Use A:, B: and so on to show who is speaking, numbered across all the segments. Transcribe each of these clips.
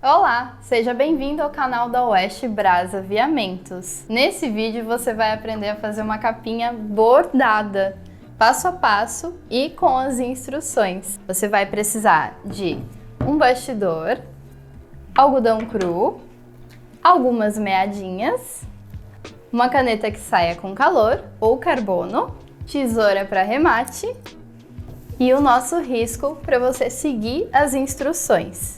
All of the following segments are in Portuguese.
A: Olá, seja bem-vindo ao canal da Oeste Bras Aviamentos. Nesse vídeo você vai aprender a fazer uma capinha bordada, passo a passo e com as instruções. Você vai precisar de um bastidor, algodão cru, algumas meadinhas, uma caneta que saia com calor ou carbono, tesoura para remate e o nosso risco para você seguir as instruções.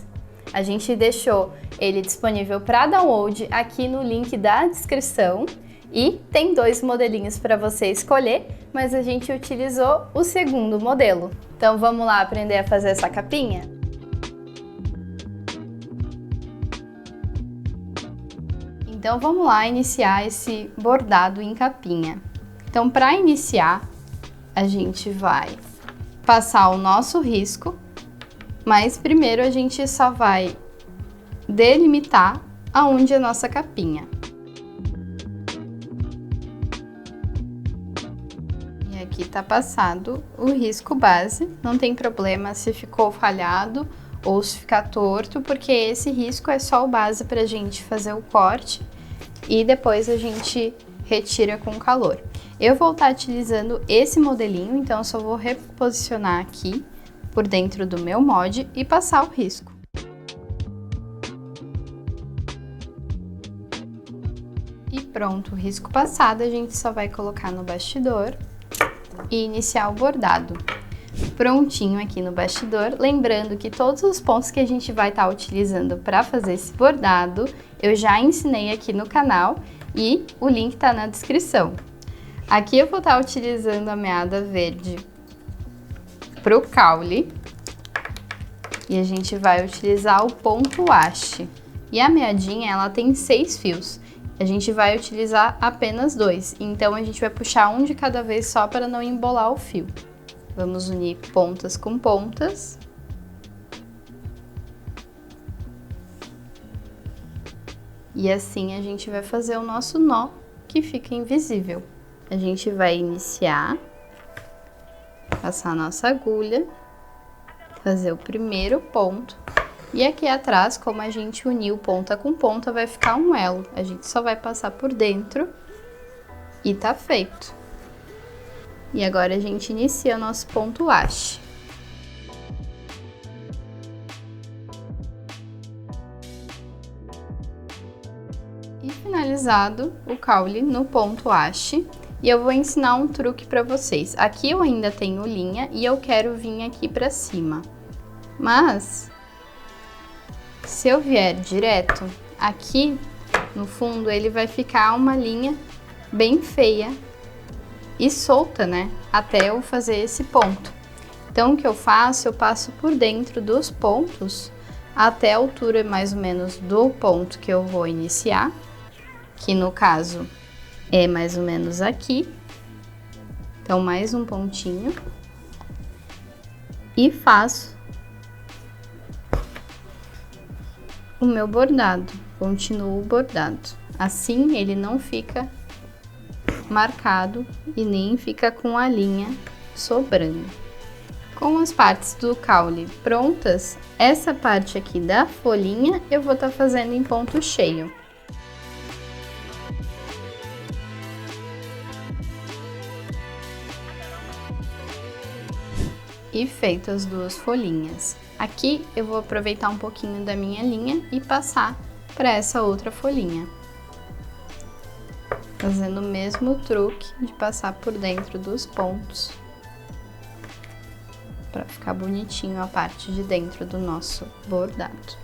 A: A gente deixou ele disponível para download aqui no link da descrição e tem dois modelinhos para você escolher, mas a gente utilizou o segundo modelo. Então vamos lá aprender a fazer essa capinha? Então vamos lá iniciar esse bordado em capinha. Então para iniciar, a gente vai passar o nosso risco, mas primeiro a gente só vai delimitar aonde é a nossa capinha. E aqui tá passado o risco base, não tem problema se ficou falhado ou se ficar torto, porque esse risco é só o base pra gente fazer o corte e depois a gente retira com calor. Eu vou estar utilizando esse modelinho, então eu só vou reposicionar aqui por dentro do meu mod e passar o risco. E pronto, o risco passado a gente só vai colocar no bastidor e iniciar o bordado. Prontinho aqui no bastidor, lembrando que todos os pontos que a gente vai estar utilizando para fazer esse bordado, eu já ensinei aqui no canal e o link tá na descrição. Aqui eu vou estar utilizando a meada verde pro caule e a gente vai utilizar o ponto haste. E a meadinha, ela tem 6 fios. A gente vai utilizar apenas 2, então a gente vai puxar um de cada vez só para não embolar o fio. Vamos unir pontas com pontas. E assim a gente vai fazer o nosso nó que fica invisível. A gente vai iniciar, passar a nossa agulha, fazer o primeiro ponto. E aqui atrás, como a gente uniu ponta com ponta, vai ficar um elo. A gente só vai passar por dentro e tá feito. E agora a gente inicia o nosso ponto haste. E finalizado o caule no ponto haste, e eu vou ensinar um truque para vocês. Aqui eu ainda tenho linha e eu quero vir aqui para cima. Mas se eu vier direto, aqui no fundo ele vai ficar uma linha bem feia e solta, né? Até eu fazer esse ponto. Então o que eu faço? Eu passo por dentro dos pontos até a altura mais ou menos do ponto que eu vou iniciar, que no caso é mais ou menos aqui. Então mais um pontinho e faço o meu bordado, continuo o bordado. Assim ele não fica marcado e nem fica com a linha sobrando. Com as partes do caule prontas, essa parte aqui da folhinha eu vou estar fazendo em ponto cheio. E feito as duas folhinhas. Aqui eu vou aproveitar um pouquinho da minha linha e passar para essa outra folhinha. Fazendo o mesmo truque de passar por dentro dos pontos, para ficar bonitinho a parte de dentro do nosso bordado.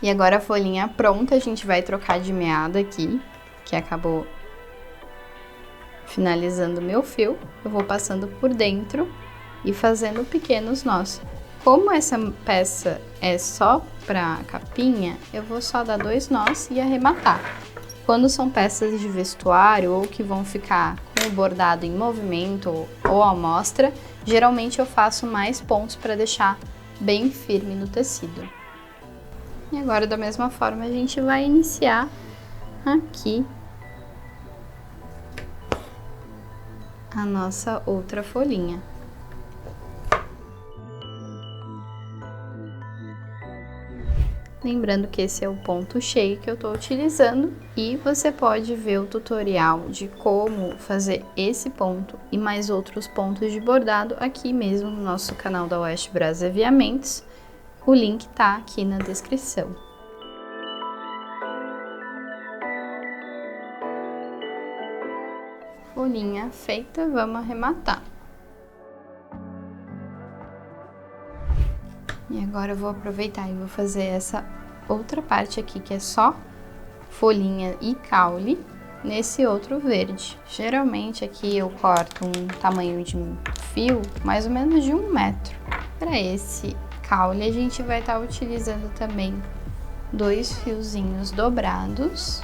A: E agora a folhinha pronta, a gente vai trocar de meada aqui, que acabou finalizando o meu fio. Eu vou passando por dentro e fazendo pequenos nós. Como essa peça é só para capinha, eu vou só dar 2 nós e arrematar. Quando são peças de vestuário ou que vão ficar com o bordado em movimento ou à mostra, geralmente eu faço mais pontos para deixar bem firme no tecido. E agora da mesma forma a gente vai iniciar aqui a nossa outra folhinha. Lembrando que esse é o ponto cheio que eu tô utilizando e você pode ver o tutorial de como fazer esse ponto e mais outros pontos de bordado aqui mesmo no nosso canal da Oeste Bras Aviamentos. O link tá aqui na descrição. Folhinha feita, vamos arrematar. E agora eu vou aproveitar e vou fazer essa outra parte aqui, que é só folhinha e caule, nesse outro verde. Geralmente aqui eu corto um tamanho de fio, mais ou menos de 1 metro. Para esse caule a gente vai estar utilizando também 2 fiozinhos dobrados,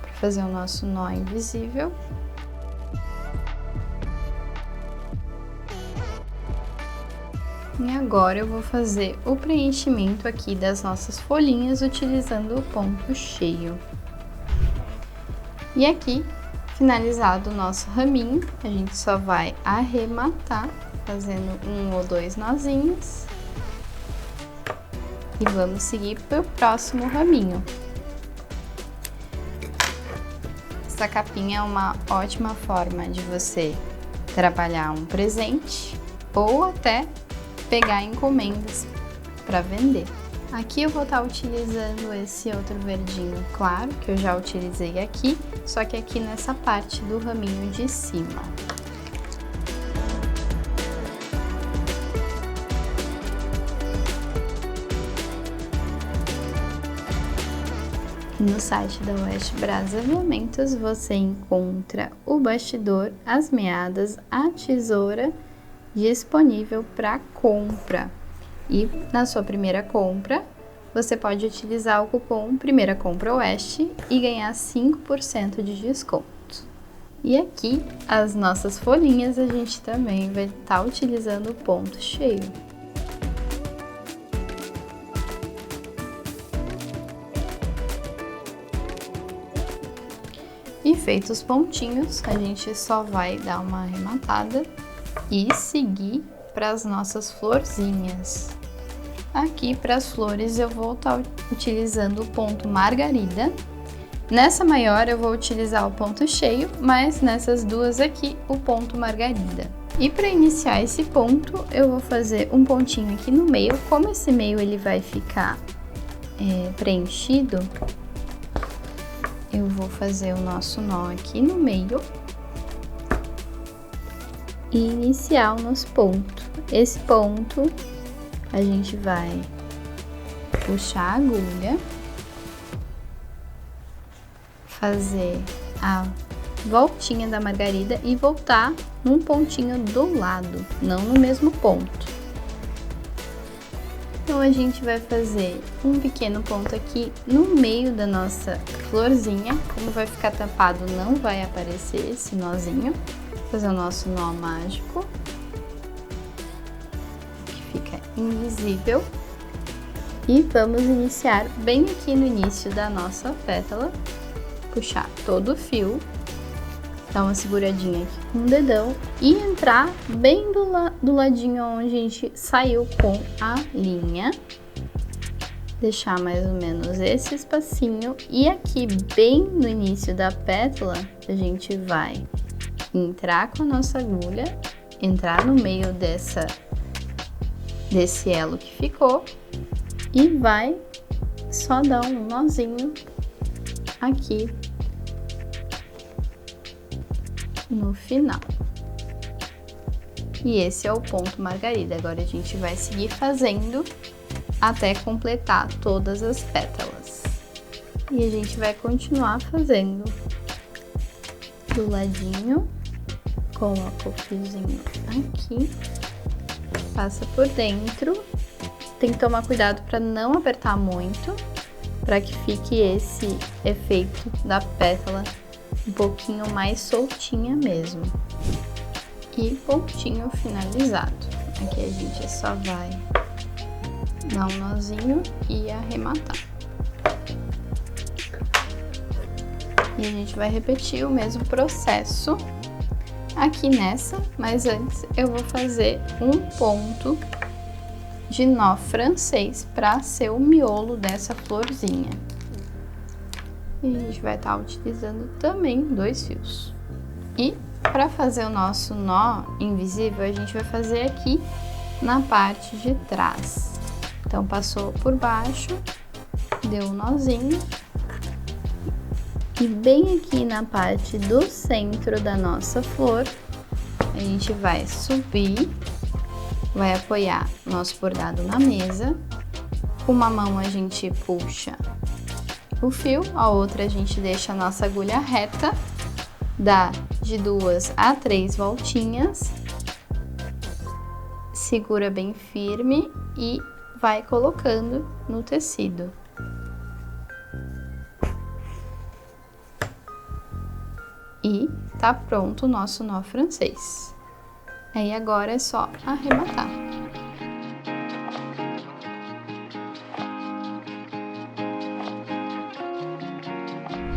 A: para fazer o nosso nó invisível. E agora eu vou fazer o preenchimento aqui das nossas folhinhas utilizando o ponto cheio. E aqui, finalizado o nosso raminho, a gente só vai arrematar, fazendo 1 ou 2 nozinhos. E vamos seguir para o próximo raminho. Essa capinha é uma ótima forma de você trabalhar um presente ou até pegar encomendas para vender. Aqui eu vou estar utilizando esse outro verdinho claro, que eu já utilizei aqui, só que aqui nessa parte do raminho de cima. No site da Oeste Bras Aviamentos você encontra o bastidor, as meadas, a tesoura disponível para compra. E na sua primeira compra, você pode utilizar o cupom Primeira Compra Oeste e ganhar 5% de desconto. E aqui, as nossas folhinhas, a gente também vai estar utilizando o ponto cheio. E feitos os pontinhos, a gente só vai dar uma arrematada e seguir para as nossas florzinhas. Aqui para as flores eu vou estar utilizando o ponto margarida. Nessa maior eu vou utilizar o ponto cheio, mas nessas duas aqui o ponto margarida. E para iniciar esse ponto eu vou fazer um pontinho aqui no meio. Como esse meio ele vai ficar preenchido, eu vou fazer o nosso nó aqui no meio e iniciar o nosso ponto. Esse ponto a gente vai puxar a agulha, fazer a voltinha da margarida e voltar num pontinho do lado, não no mesmo ponto. Então a gente vai fazer um pequeno ponto aqui no meio da nossa florzinha. Como vai ficar tampado, não vai aparecer esse nozinho. Fazer o nosso nó mágico, que fica invisível. E vamos iniciar bem aqui no início da nossa pétala, puxar todo o fio, dar uma seguradinha aqui com o dedão e entrar bem do ladinho onde a gente saiu com a linha. Deixar mais ou menos esse espacinho e aqui bem no início da pétala a gente vai entrar com a nossa agulha, entrar no meio desse elo que ficou e vai só dar um nozinho aqui no final. E esse é o ponto margarida. Agora a gente vai seguir fazendo até completar todas as pétalas. E a gente vai continuar fazendo do ladinho. Coloca o fiozinho aqui, passa por dentro. Tem que tomar cuidado para não apertar muito, para que fique esse efeito da pétala um pouquinho mais soltinha mesmo. E pontinho finalizado. Aqui a gente só vai dar um nozinho e arrematar. E a gente vai repetir o mesmo processo aqui nessa, mas antes eu vou fazer um ponto de nó francês para ser o miolo dessa florzinha. E a gente vai estar utilizando também 2 fios. E para fazer o nosso nó invisível, a gente vai fazer aqui na parte de trás. Então, passou por baixo, deu um nozinho. E bem aqui na parte do centro da nossa flor, a gente vai subir, vai apoiar nosso bordado na mesa. Com uma mão a gente puxa o fio, a outra a gente deixa a nossa agulha reta, dá de 2 a 3 voltinhas, segura bem firme e vai colocando no tecido. E tá pronto o nosso nó francês. Aí agora é só arrematar.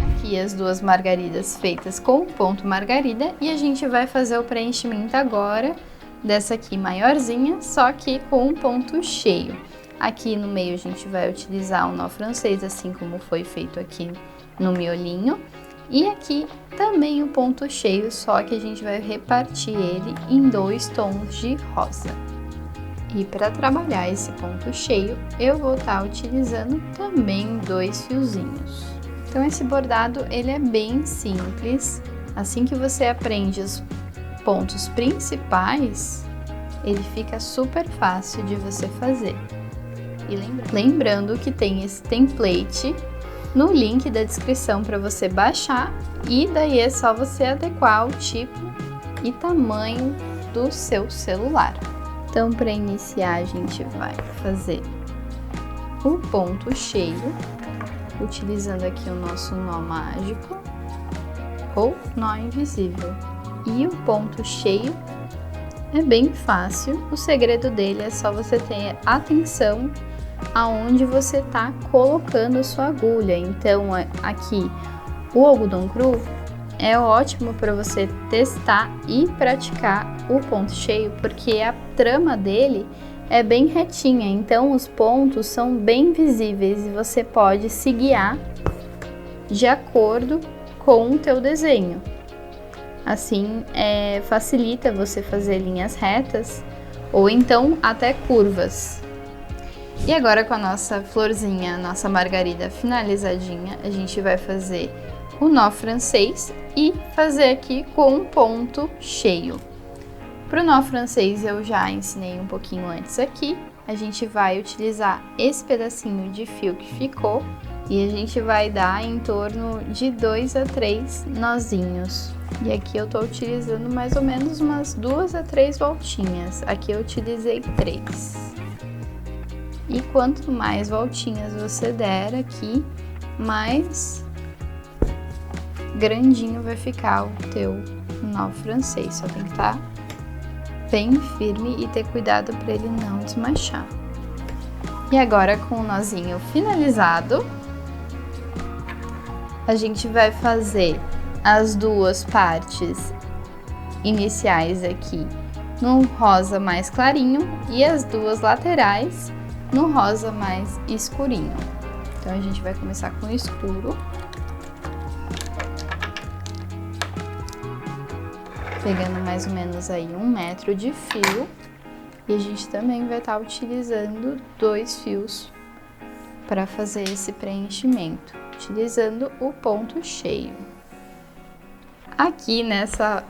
A: Aqui as 2 margaridas feitas com ponto margarida e a gente vai fazer o preenchimento agora dessa aqui maiorzinha, só que com um ponto cheio. Aqui no meio a gente vai utilizar o nó francês, assim como foi feito aqui no miolinho. E aqui também o ponto cheio, só que a gente vai repartir ele em 2 tons de rosa. E para trabalhar esse ponto cheio, eu vou estar utilizando também 2 fiozinhos. Então esse bordado ele é bem simples. Assim que você aprende os pontos principais, ele fica super fácil de você fazer. E lembrando que tem esse template no link da descrição para você baixar, e daí é só você adequar o tipo e tamanho do seu celular. Então, para iniciar, a gente vai fazer o ponto cheio, utilizando aqui o nosso nó mágico ou nó invisível. E o ponto cheio é bem fácil, o segredo dele é só você ter atenção aonde você está colocando a sua agulha. Então aqui o algodão cru é ótimo para você testar e praticar o ponto cheio, porque a trama dele é bem retinha, então os pontos são bem visíveis e você pode se guiar de acordo com o teu desenho. Assim facilita você fazer linhas retas ou então até curvas. E agora, com a nossa florzinha, nossa margarida finalizadinha, a gente vai fazer o nó francês e fazer aqui com um ponto cheio. Para o nó francês eu já ensinei um pouquinho antes aqui. A gente vai utilizar esse pedacinho de fio que ficou e a gente vai dar em torno de 2 a 3 nozinhos. E aqui eu tô utilizando mais ou menos umas 2 a 3 voltinhas. Aqui eu utilizei 3. E quanto mais voltinhas você der aqui, mais grandinho vai ficar o teu nó francês. Só tem que estar bem firme e ter cuidado para ele não desmanchar. E agora, com o nozinho finalizado, a gente vai fazer as 2 partes iniciais aqui no rosa mais clarinho e as 2 laterais no rosa mais escurinho. Então a gente vai começar com o escuro, pegando mais ou menos aí 1 metro de fio, e a gente também vai estar utilizando 2 fios para fazer esse preenchimento, utilizando o ponto cheio. Aqui nessa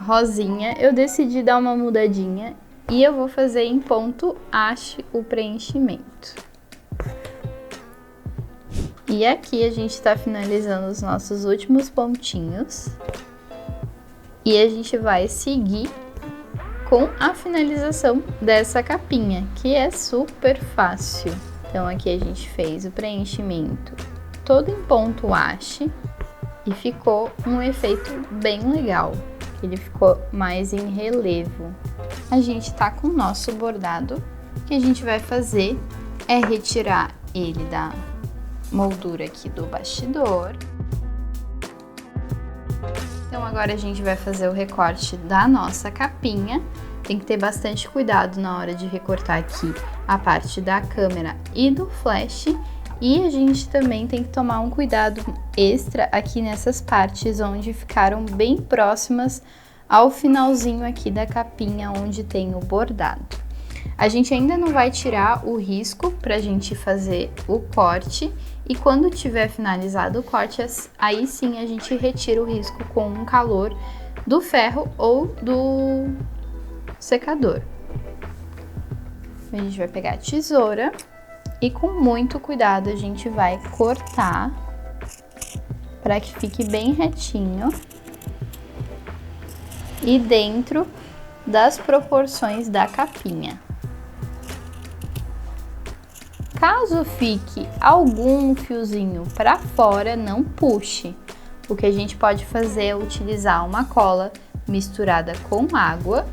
A: rosinha eu decidi dar uma mudadinha e eu vou fazer em ponto haste o preenchimento. E aqui a gente está finalizando os nossos últimos pontinhos. E a gente vai seguir com a finalização dessa capinha, que é super fácil. Então aqui a gente fez o preenchimento todo em ponto haste e ficou um efeito bem legal. Ele ficou mais em relevo. A gente tá com o nosso bordado. O que a gente vai fazer é retirar ele da moldura aqui do bastidor. Então agora a gente vai fazer o recorte da nossa capinha. Tem que ter bastante cuidado na hora de recortar aqui a parte da câmera e do flash. E a gente também tem que tomar um cuidado extra aqui nessas partes onde ficaram bem próximas ao finalzinho aqui da capinha onde tem o bordado. A gente ainda não vai tirar o risco pra gente fazer o corte e quando tiver finalizado o corte, aí sim a gente retira o risco com um calor do ferro ou do secador. A gente vai pegar a tesoura e com muito cuidado a gente vai cortar para que fique bem retinho e dentro das proporções da capinha. Caso fique algum fiozinho para fora, não puxe. O que a gente pode fazer é utilizar uma cola misturada com água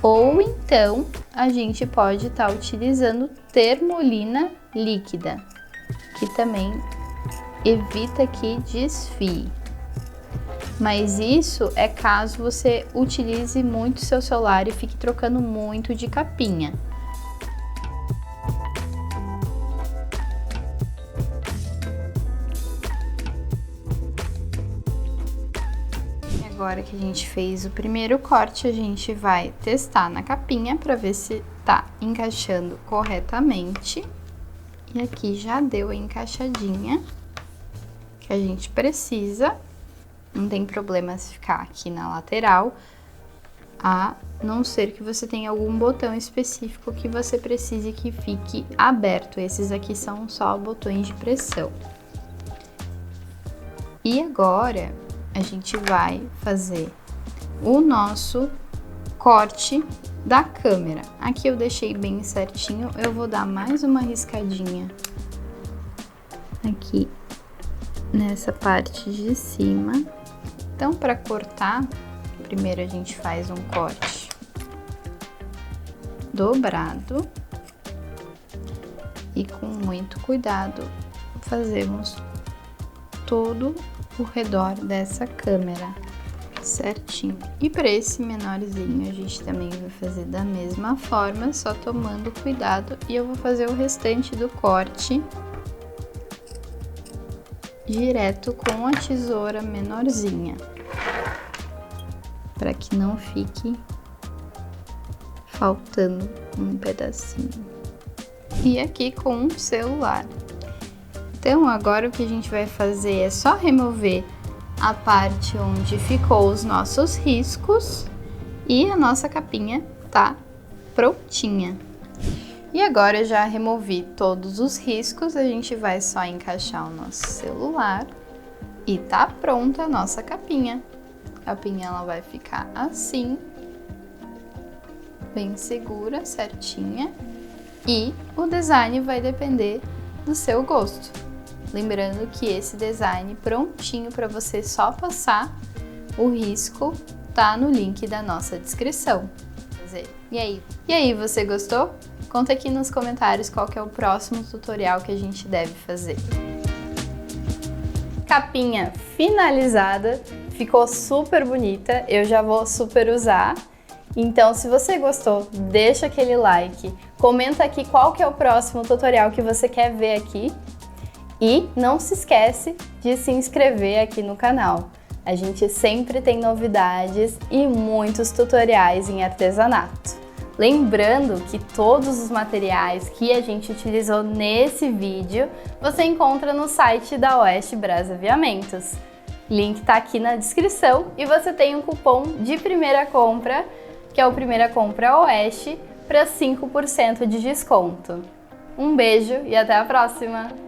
A: ou então a gente pode estar utilizando termolina líquida, que também evita que desfie. Mas isso é caso você utilize muito seu celular e fique trocando muito de capinha. Agora que a gente fez o primeiro corte, a gente vai testar na capinha para ver se tá encaixando corretamente. E aqui já deu a encaixadinha que a gente precisa. Não tem problema se ficar aqui na lateral, a não ser que você tenha algum botão específico que você precise que fique aberto. Esses aqui são só botões de pressão. E agora a gente vai fazer o nosso corte da câmera. Aqui eu deixei bem certinho, eu vou dar mais uma riscadinha aqui nessa parte de cima. Então, para cortar, primeiro a gente faz um corte dobrado e com muito cuidado fazemos todo o redor dessa câmera certinho. E para esse menorzinho a gente também vai fazer da mesma forma, só tomando cuidado, e eu vou fazer o restante do corte direto com a tesoura menorzinha, para que não fique faltando um pedacinho. E aqui com o celular. Então, agora o que a gente vai fazer é só remover a parte onde ficou os nossos riscos e a nossa capinha tá prontinha. E agora eu já removi todos os riscos, a gente vai só encaixar o nosso celular e tá pronta a nossa capinha. A capinha ela vai ficar assim, bem segura, certinha, e o design vai depender do seu gosto. Lembrando que esse design prontinho para você só passar o risco tá no link da nossa descrição. E aí, você gostou? Conta aqui nos comentários qual que é o próximo tutorial que a gente deve fazer. Capinha finalizada, ficou super bonita, eu já vou super usar. Então, se você gostou, deixa aquele like, comenta aqui qual que é o próximo tutorial que você quer ver aqui. E não se esquece de se inscrever aqui no canal. A gente sempre tem novidades e muitos tutoriais em artesanato. Lembrando que todos os materiais que a gente utilizou nesse vídeo você encontra no site da Oeste Braz Aviamentos. Link tá aqui na descrição e você tem um cupom de primeira compra, que é o Primeira Compra Oeste, para 5% de desconto. Um beijo e até a próxima!